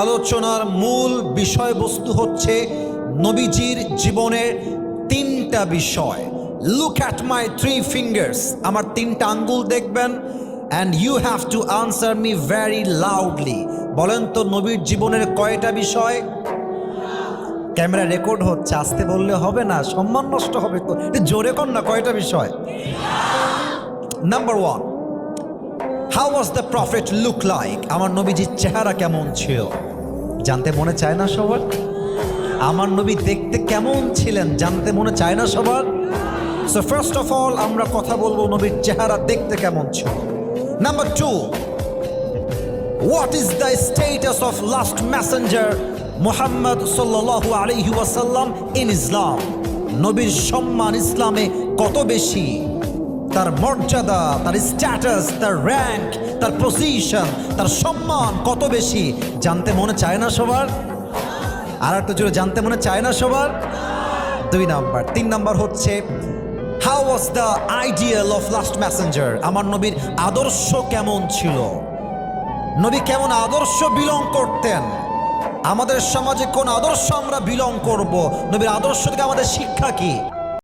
আলোচনার মূল বিষয়বস্তু হচ্ছে নবীজির জীবনের তিনটা বিষয়। লুক অ্যাট মাই 3 ফিঙ্গার্স, আমার তিনটা আঙ্গুল দেখবেন, and you have to answer me very loudly. বলেন তো নবীর জীবনের কয়টা বিষয়? ক্যামেরা রেকর্ড হচ্ছে, আসতে বললে হবে না, সম্মান নষ্ট হবে তো, জোরে কর না, কয়টা বিষয়? Number 1, how was the prophet look like? আমার নবীজির চেহারা কেমন ছিল জানতে মনে চায় না সবার? আমার নবী দেখতে কেমন ছিলেন জানতে মনে চায় না সবার? সো ফার্স্ট অফ অল আমরা কথা বলবো নবীর চেহারা দেখতে কেমন ছিল। Number 2, what is the status of last Messenger Muhammad সাল্লাল্লাহু আলাইহি ওয়াসাল্লাম ইন ইসলাম? নবীর সম্মান ইসলামে কত বেশি, তার মর্যাদা, তার স্ট্যাটাস, তার র্যাঙ্ক, তার পজিশন, তার সম্মান কত বেশি জানতে মনে চায় না সবার? আর একটু জোরে জানতে মনে চায় না সবার? 2 নাম্বার। 3 নাম্বার হচ্ছে how was the ideal of last Messenger? আমার নবীর আদর্শ কেমন ছিল? নবী কেমন আদর্শ বিলং করতেন? আমাদের সমাজে কোন আদর্শ আমরা বিলং করব? নবীর আদর্শ থেকে আমাদের শিক্ষা কি?